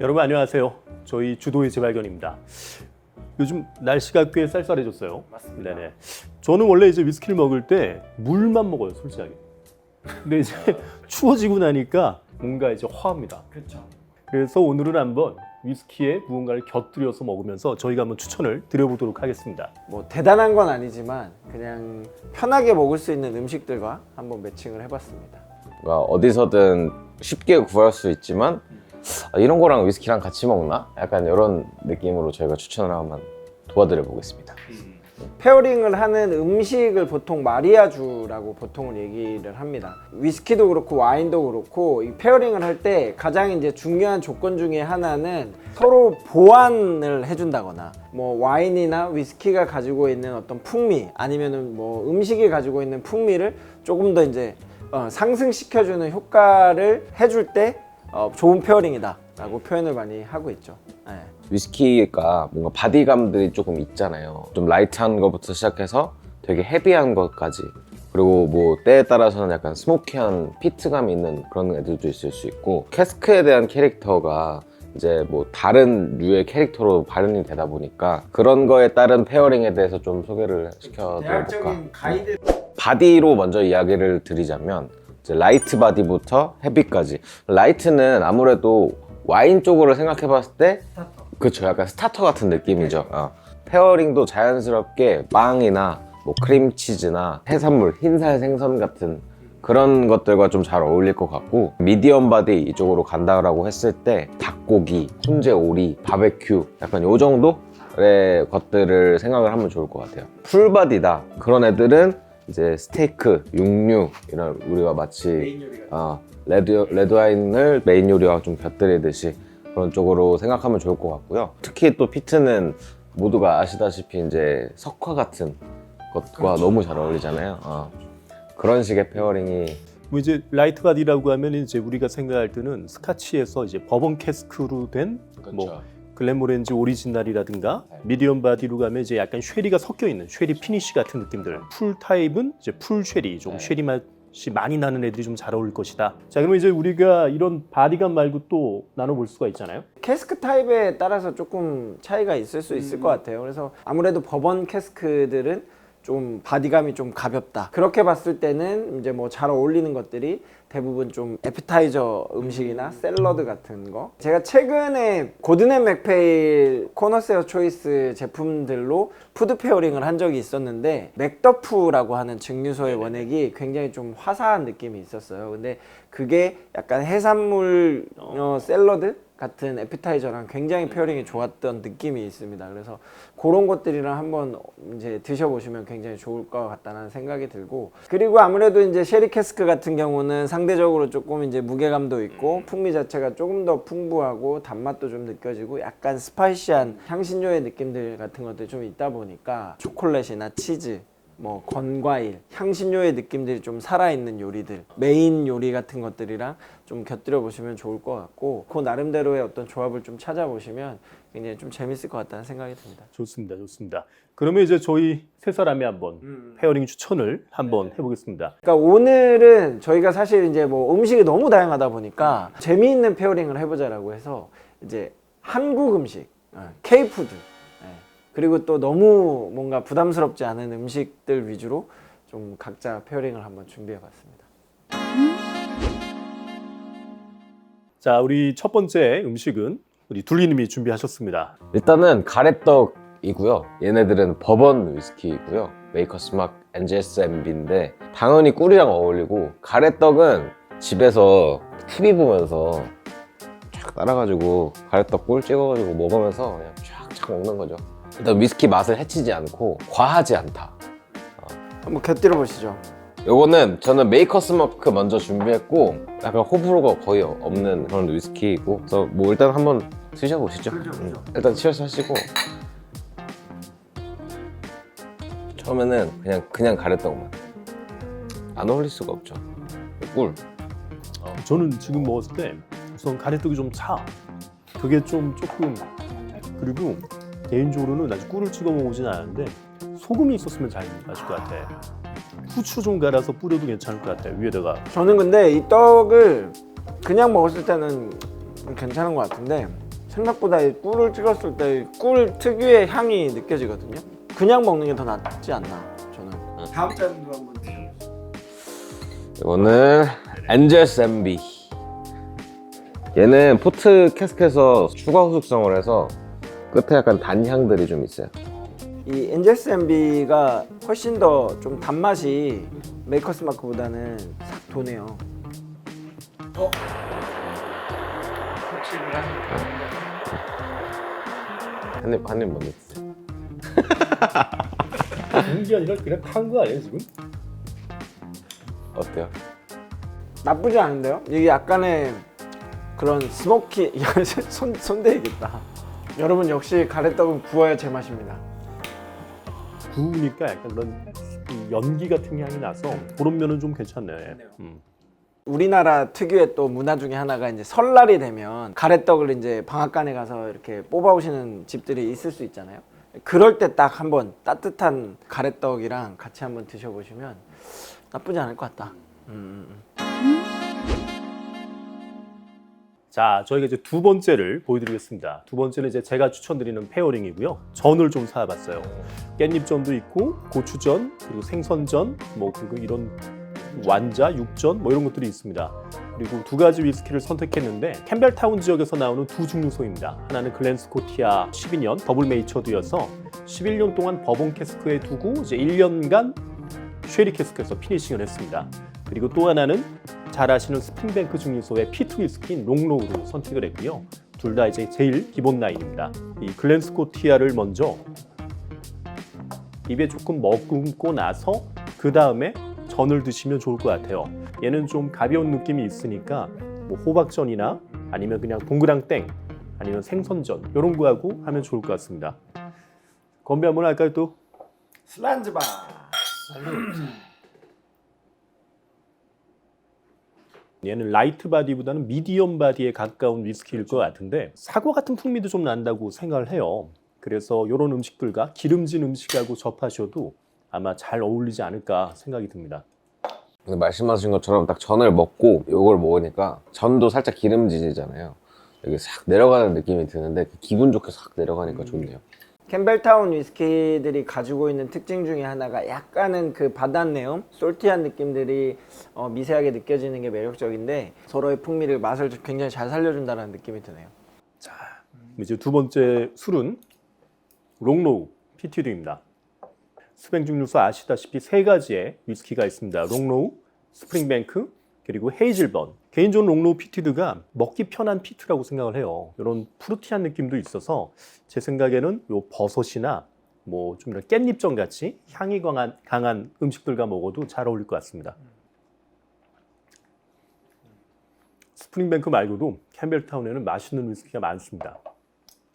여러분 안녕하세요. 저희 주도의 재발견입니다. 요즘 날씨가 꽤 쌀쌀해졌어요. 맞습니다. 네네. 저는 원래 이제 위스키를 먹을 때 물만 먹어요, 솔직하게. 근데 이제 추워지고 나니까 뭔가 이제 화합니다. 그렇죠. 그래서 오늘은 한번 위스키에 무언가를 곁들여서 먹으면서 저희가 한번 추천을 드려보도록 하겠습니다. 뭐 대단한 건 아니지만 그냥 편하게 먹을 수 있는 음식들과 한번 매칭을 해봤습니다. 그러니까 어디서든 쉽게 구할 수 있지만 이런 거랑 위스키랑 같이 먹나? 약간 이런 느낌으로 저희가 추천을 한번 도와드려 보겠습니다. 페어링을 하는 음식을 보통 마리아주라고 보통은 얘기를 합니다. 위스키도 그렇고 와인도 그렇고 이 페어링을 할 때 가장 이제 중요한 조건 중에 하나는 서로 보완을 해준다거나 뭐 와인이나 위스키가 가지고 있는 어떤 풍미 아니면은 뭐 음식이 가지고 있는 풍미를 조금 더 이제 상승시켜주는 효과를 해줄 때 좋은 페어링이다 라고 표현을 많이 하고 있죠. 네. 위스키가 뭔가 바디감들이 조금 있잖아요. 좀 라이트한 것부터 시작해서 되게 헤비한 것까지, 그리고 뭐 때에 따라서는 약간 스모키한 피트감이 있는 그런 애들도 있을 수 있고, 캐스크에 대한 캐릭터가 이제 뭐 다른 류의 캐릭터로 발현이 되다 보니까 그런 거에 따른 페어링에 대해서 좀 소개를 시켜드려볼까. 가이드. 바디로 먼저 이야기를 드리자면 이제 라이트 바디부터 헤비까지. 라이트는 아무래도 와인 쪽으로 생각해 봤을 때 그렇죠, 약간 스타터 같은 느낌이죠. 페어링도 자연스럽게 빵이나 뭐 크림치즈나 해산물, 흰살 생선 같은 그런 것들과 좀 잘 어울릴 것 같고, 미디엄 바디 이쪽으로 간다라고 했을 때 닭고기, 훈제 오리, 바베큐 약간 요 정도의 것들을 생각을 하면 좋을 것 같아요. 풀바디다 그런 애들은 이제 스테이크, 육류 이런, 우리가 마치 레드 와인을 메인 요리와 좀 곁들이듯이 그런 쪽으로 생각하면 좋을 것 같고요. 특히 또 피트는 모두가 아시다시피 이제 석화 같은 것과 그렇죠. 너무 잘 어울리잖아요. 그런 식의 페어링이 뭐 이제 라이트 바디라고 하면 이제 우리가 생각할 때는 스카치에서 이제 버번 캐스크로 된 뭐 글렌모렌지 오리지널이라든가, 미디엄 바디로 가면 이제 약간 쉐리가 섞여 있는 쉐리 피니쉬 같은 느낌들. 풀 타입은 이제 풀 쉐리, 좀 쉐리 맛이 많이 나는 애들이 좀 잘 어울릴 것이다. 자, 그러면 이제 우리가 이런 바디감 말고 또 나눠볼 수가 있잖아요. 캐스크 타입에 따라서 조금 차이가 있을 수 있을 것 같아요. 그래서 아무래도 버번 캐스크들은 좀 바디감이 좀 가볍다. 그렇게 봤을 때는 이제 뭐 잘 어울리는 것들이 대부분 좀 애피타이저 음식이나 샐러드 같은 거. 제가 최근에 고든 앤 맥페일 코너세어 초이스 제품들로 푸드 페어링을 한 적이 있었는데, 맥더프라고 하는 증류소의 원액이 굉장히 좀 화사한 느낌이 있었어요. 근데 그게 약간 해산물 샐러드 같은 애피타이저랑 굉장히 페어링이 좋았던 느낌이 있습니다. 그래서 그런 것들이랑 한번 이제 드셔보시면 굉장히 좋을 것 같다는 생각이 들고, 그리고 아무래도 이제 쉐리 캐스크 같은 경우는 상대적으로 조금 이제 무게감도 있고 풍미 자체가 조금 더 풍부하고 단맛도 좀 느껴지고 약간 스파이시한 향신료의 느낌들 같은 것들이 좀 있다 보니까 초콜릿이나 치즈, 뭐 건과일, 향신료의 느낌들이 좀 살아있는 요리들, 메인 요리 같은 것들이랑 좀 곁들여 보시면 좋을 것 같고, 그 나름대로의 어떤 조합을 좀 찾아보시면 굉장히 좀 재밌을 것 같다는 생각이 듭니다. 좋습니다, 좋습니다. 그러면 이제 저희 세 사람이 한번 페어링 추천을 한번 해보겠습니다. 그러니까 오늘은 저희가 사실 이제 뭐 음식이 너무 다양하다 보니까 재미있는 페어링을 해보자라고 해서 이제 한국 음식, K푸드, 그리고 또 너무 뭔가 부담스럽지 않은 음식들 위주로 좀 각자 페어링을 한번 준비해봤습니다. 자, 우리 첫 번째 음식은 우리 둘리님이 준비하셨습니다. 일단은 가래떡이고요. 얘네들은 버번 위스키이고요. 메이커스 막 NGSMB인데 당연히 꿀이랑 어울리고, 가래떡은 집에서 TV 보면서 쫙 따라가지고 가래떡 꿀 찍어가지고 먹으면서 그냥 쫙쫙 먹는 거죠. 일단 위스키 맛을 해치지 않고 과하지 않다. 한번 곁들여 보시죠. 요거는 저는 메이커스 마크 먼저 준비했고, 약간 호불호가 거의 없는 그런 위스키이고, 그래서 뭐 일단 한번 드셔보시죠. 일단 치얼스 하시고, 처음에는 그냥 가래떡만. 안 어울릴 수가 없죠. 꿀. 저는 지금 먹었을 때 우선 가래떡이 좀 차. 그게 좀 조금, 그리고 개인적으로는 아직 꿀을 찍어 먹어보진 않았는데 소금이 있었으면 잘 마실 것 같아. 후추 좀 갈아서 뿌려도 괜찮을 것 같아, 위에다가. 저는 근데 이 떡을 그냥 먹었을 때는 괜찮은 것 같은데 생각보다 이 꿀을 찍었을 때 꿀 특유의 향이 느껴지거든요. 그냥 먹는 게 더 낫지 않나 저는. 다음 잔도 한번 드셔보세요. 이거는 엔젤스 MB. 얘는 포트 캐스크에서 추가 후숙성을 해서 끝에 약간 단향들이 좀 있어요. 이 엔젤스 MB가 훨씬 더 좀 단맛이 메이커스 마크보다는 싹 도네요. 한입 먼저 드세요. 좋은 게 아니라 그냥 탄 거 아니에요 지금? 어때요? 나쁘지 않은데요? 이게 약간의 그런 스모키 손대야겠다. 여러분 역시 가래떡은 구워야 제맛입니다. 구우니까 약간 그런 연기 같은 향이 나서 그런 면은 좀 괜찮네. 우리나라 특유의 또 문화 중에 하나가 이제 설날이 되면 가래떡을 이제 방앗간에 가서 이렇게 뽑아오시는 집들이 있을 수 있잖아요. 그럴 때 딱 한번 따뜻한 가래떡이랑 같이 한번 드셔보시면 나쁘지 않을 것 같다. 자, 저희가 이제 두 번째를 보여드리겠습니다. 두 번째는 이제 제가 추천드리는 페어링이고요. 전을 좀 사봤어요. 깻잎전도 있고 고추전, 그리고 생선전, 뭐 그리고 이런 완자, 육전 뭐 이런 것들이 있습니다. 그리고 두 가지 위스키를 선택했는데 캠벨타운 지역에서 나오는 두 증류소입니다. 하나는 글렌스코티아 12년 더블 메이처드여서 11년 동안 버번 캐스크에 두고 이제 1년간 쉐리 캐스크에서 피니싱을 했습니다. 그리고 또 하나는 잘 아시는 스프링뱅크 증류소의 피트 위스키인 롱로우로 선택을 했고요. 둘 다 이제 제일 기본 라인입니다. 이 글렌스코티아를 먼저 입에 조금 머금고 나서 그 다음에 전을 드시면 좋을 것 같아요. 얘는 좀 가벼운 느낌이 있으니까 뭐 호박전이나 아니면 그냥 동그랑땡 아니면 생선전 이런 거 하고 하면 좋을 것 같습니다. 건배 한번 할까요 또? 슬란즈바. 얘는 라이트 바디보다는 미디엄 바디에 가까운 위스키일 것 같은데 사과 같은 풍미도 좀 난다고 생각을 해요. 그래서 이런 음식들과 기름진 음식하고 접하셔도 아마 잘 어울리지 않을까 생각이 듭니다. 근데 말씀하신 것처럼 딱 전을 먹고 이걸 먹으니까 전도 살짝 기름지잖아요. 여기 싹 내려가는 느낌이 드는데 기분 좋게 싹 내려가니까 좋네요. 캠벨타운 위스키들이 가지고 있는 특징 중에 하나가 약간은 그 바닷내음, 솔티한 느낌들이 미세하게 느껴지는 게 매력적인데 서로의 풍미를 맛을 굉장히 잘 살려준다는 느낌이 드네요. 자, 이제 두 번째 술은 롱로우 피티드입니다. 스프링 증류소 아시다시피 세 가지의 위스키가 있습니다. 롱로우, 스프링뱅크, 그리고 헤이즐번. 개인적으로 롱로우 피티드가 먹기 편한 피트라고 생각을 해요. 이런 프루티한 느낌도 있어서 제 생각에는 요 버섯이나 뭐 좀 이런 깻잎전 같이 향이 강한 음식들과 먹어도 잘 어울릴 것 같습니다. 스프링뱅크 말고도 캠벨타운에는 맛있는 위스키가 많습니다.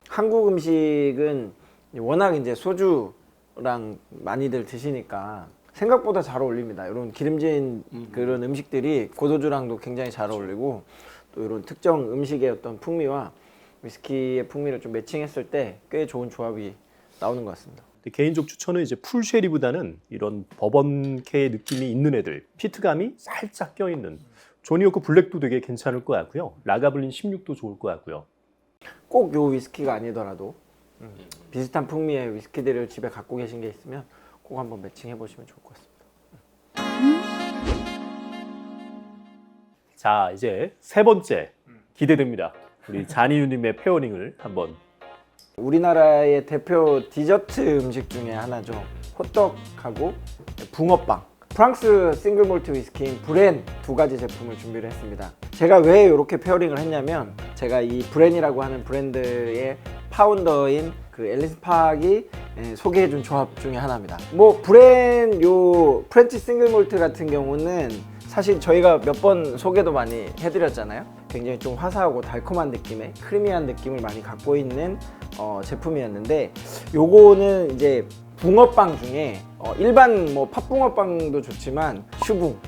한국 음식은 워낙 이제 소주랑 많이들 드시니까 생각보다 잘 어울립니다. 이런 기름진 그런 음식들이 고도주랑도 굉장히 잘 어울리고 또 이런 특정 음식의 어떤 풍미와 위스키의 풍미를 좀 매칭했을 때 꽤 좋은 조합이 나오는 것 같습니다. 개인적 추천은 이제 풀 쉐리보다는 이런 버번케의 느낌이 있는 애들, 피트감이 살짝 껴있는 조니워커 블랙도 되게 괜찮을 것 같고요. 라가블린 16도 좋을 것 같고요. 꼭 요 위스키가 아니더라도 비슷한 풍미의 위스키들을 집에 갖고 계신 게 있으면 꼭 한번 매칭해 보시면 좋을 것 같습니다. 자, 이제 세 번째 기대됩니다. 우리 자니유님의 페어링을 한번. 우리나라의 대표 디저트 음식 중에 하나죠. 호떡하고 붕어빵. 프랑스 싱글 몰트 위스키인 브랜 두 가지 제품을 준비를 했습니다. 제가 왜 이렇게 페어링을 했냐면 제가 이 브랜이라고 하는 브랜드의 파운더인 그 앨리스 팍이 소개해준 조합 중에 하나입니다. 뭐 브랜 요 프렌치 싱글 몰트 같은 경우는 사실 저희가 몇 번 소개도 많이 해드렸잖아요. 굉장히 좀 화사하고 달콤한 느낌의 크리미한 느낌을 많이 갖고 있는 제품이었는데 요거는 이제 붕어빵 중에 일반 뭐 팥붕어빵도 좋지만 슈붕,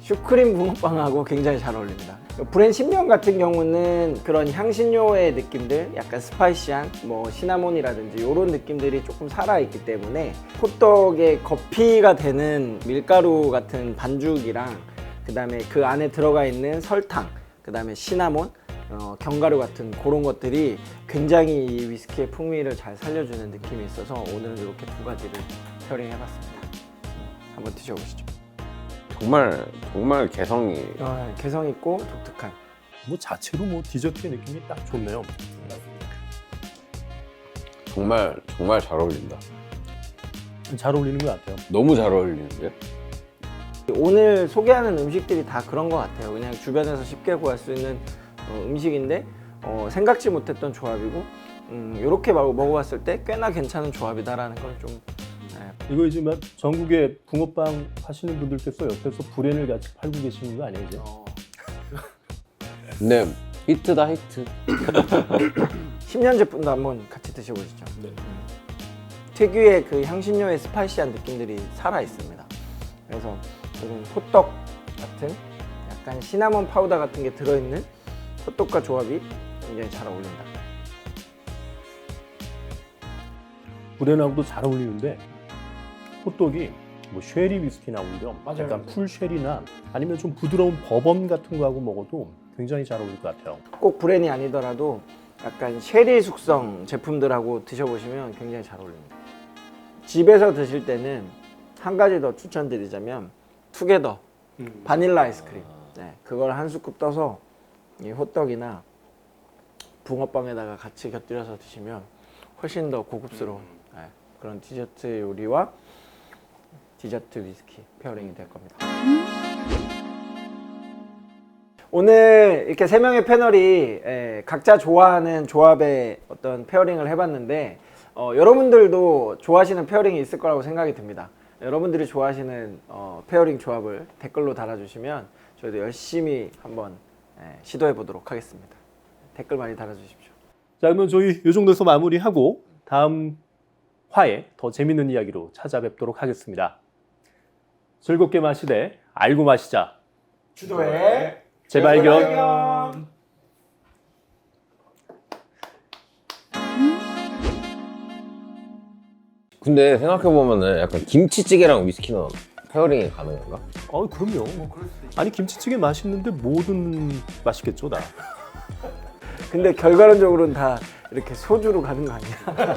슈크림 붕어빵하고 굉장히 잘 어울립니다. 브랜 10년 같은 경우는 그런 향신료의 느낌들, 약간 스파이시한 뭐 시나몬이라든지 이런 느낌들이 조금 살아있기 때문에 호떡의 겉피가 되는 밀가루 같은 반죽이랑 그 다음에 그 안에 들어가 있는 설탕, 그 다음에 시나몬, 견과류 같은 그런 것들이 굉장히 이 위스키의 풍미를 잘 살려주는 느낌이 있어서 오늘은 이렇게 두 가지를 페어링 해봤습니다. 한번 드셔보시죠. 정말 개성이 개성 있고 독특한. 뭐 자체로 뭐 디저트의 느낌이 딱 좋네요. 정말 잘 어울린다. 잘 어울리는 것 같아요. 너무 잘 어울리는데? 오늘 소개하는 음식들이 다 그런 것 같아요. 그냥 주변에서 쉽게 구할 수 있는 음식인데 생각지 못했던 조합이고 이렇게 먹어봤을 때 꽤나 괜찮은 조합이다라는 걸 좀 이거 이제 막 전국에 붕어빵 하시는 분들께서 옆에서 브랜을 같이 팔고 계시는 거 아니에요, 이제? 근데 히트다 히트. 10년 제품도 한번 같이 드셔보시죠. 특유의 그 향신료의 스파이시한 느낌들이 살아 있습니다. 그래서 이런 호떡 같은 약간 시나몬 파우더 같은 게 들어있는 호떡과 조합이 굉장히 잘 어울린다. 브랜하고도 잘 어울리는데 호떡이 뭐 쉐리 위스키나 오히려 약간 풀 쉐리나 아니면 좀 부드러운 버번 같은 거하고 먹어도 굉장히 잘 어울릴 것 같아요. 꼭 브랜이 아니더라도 약간 쉐리 숙성 제품들하고 드셔보시면 굉장히 잘 어울립니다. 집에서 드실 때는 한 가지 더 추천드리자면 투게더 바닐라 아이스크림, 그걸 한 스쿱 떠서 이 호떡이나 붕어빵에다가 같이 곁들여서 드시면 훨씬 더 고급스러운 그런 디저트 요리와 디저트 위스키 페어링이 될 겁니다. 오늘 이렇게 세 명의 패널이 각자 좋아하는 조합의 어떤 페어링을 해봤는데 여러분들도 좋아하시는 페어링이 있을 거라고 생각이 듭니다. 여러분들이 좋아하시는 페어링 조합을 댓글로 달아주시면 저희도 열심히 한번 시도해 보도록 하겠습니다. 댓글 많이 달아주십시오. 자, 그러면 저희 이 정도에서 마무리하고 다음 화에 더 재밌는 이야기로 찾아뵙도록 하겠습니다. 즐겁게 마시되 알고 마시자. 주도의 재발견. 근데 생각해보면은 약간 김치찌개랑 위스키는 페어링이 가능한가? 그럼요. 아니 김치찌개 맛있는데 뭐든 맛있겠죠, 다. 근데 결과론적으로는 다 이렇게 소주로 가는 거 아니야?